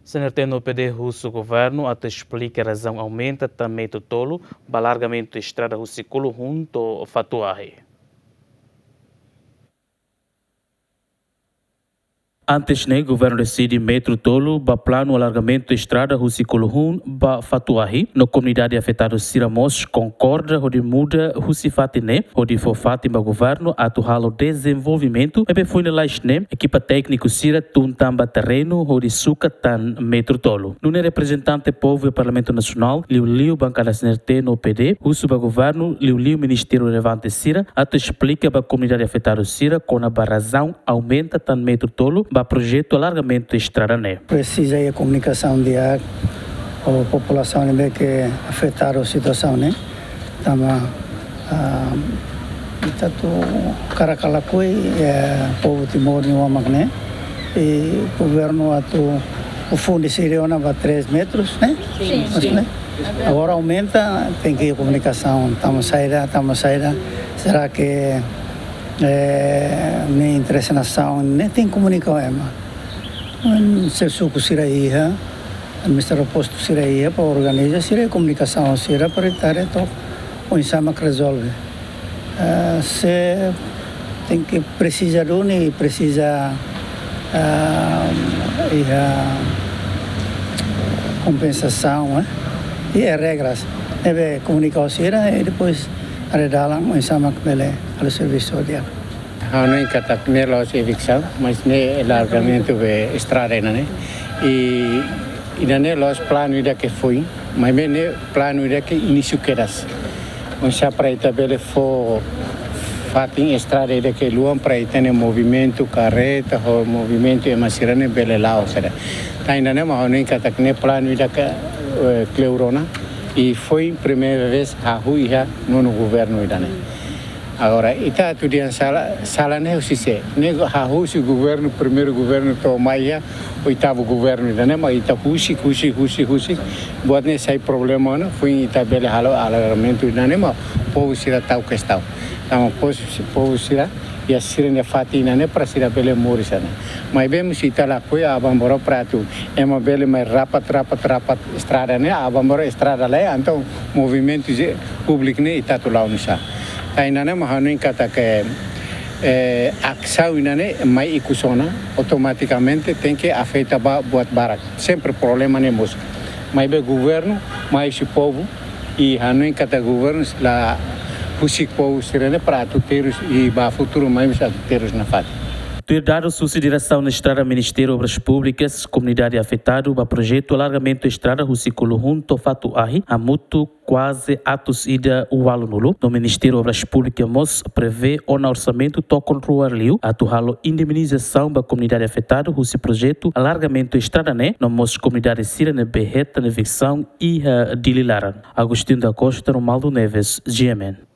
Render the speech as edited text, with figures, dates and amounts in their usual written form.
Senhor no PD russo governo até explica a razão aumenta também tolo, balargamento da estrada russicolo junto fatuahe. Antes, o governo decide metro tolo, ba plano alargamento da estrada Rusicolo ba Fatuahi, na comunidade afetada Siramos, concorda onde muda Rusifatine, onde for Fátima governo atual desenvolvimento, e foi na Laisne, equipa técnico Sira Tuntamba terreno, onde suca tan metro tolo. Não é representante povo e Parlamento Nacional, Liu bancada CNRT no PD, Russo ba governo, Liu Ministério relevante Sira, até explica ba comunidade afetada Sira, com a razão aumenta tan metro tolo, projeto alargamento da estrada né. Precisa a comunicação de a população né que afetaram a situação né. Tama tanto Caracalacoi povo Timor e Uamak né. E o governo atu o fundo seria para 3 metros né. Sim. Né? Agora aumenta tem que comunicação estamos saída será que nem interesse na ação, nem tem comunicação, se suco será aí, o Ministério Posto será aí para organizar, será comunicação, será para estar então o ensama que resolve. Se tem que precisar e precisa compensação, e regras, deve comunicar será e depois dalam ensama que ele ao serviço dele. Não encata nela a evicção, mas ne largamento de estrada né. E ainda los plano ida que foi, mas ne plano ida que início queras. On já para tabela for fatin estrada ida que luam para ter movimento carreta ou movimento emasirane bele lá ou será. Tá ainda né, mas não encata ne plano ida que Cleurona e foi primeira vez a rua no governo ida né. Agora, ita tu dia sala né o se nego a rua o governo primeiro governo tomaia oitavo governo ida né, mas ita husi buat né sai problema né foi ita bele halo alargamento ida né, mas povo sira tau questão. Então povo sira e a sirene fatina né para sira bele morisa né. Mas bem se ita lá foi a bamboro prato é uma bele mais rapat estrada né a bamboro estrada lá então movimento público né ita tu lá unisa. Ainda né mas não encata que ação ainda né mais ikusona automaticamente tem que afetar buat barak sempre problema né moço. Mas bem governo mais o povo e não encata governo lá pusik povo sirene para tuteros e ba futuro mais tuteros na fat. Ter dado sua direção na estrada Ministério Obras Públicas, comunidade afetada, o projeto alargamento da estrada Rusicolo junto Fatuahi, a muito quase atos ida o aluno. No Ministério Obras Públicas, mos prevê o orçamento to controlar liu, atual indemnização da comunidade afetada, o projeto alargamento da estrada né, no mos comunidade Sirene Berreta, Neveção e Dililaran. Agostinho da Costa, Romaldo Neves, GMN.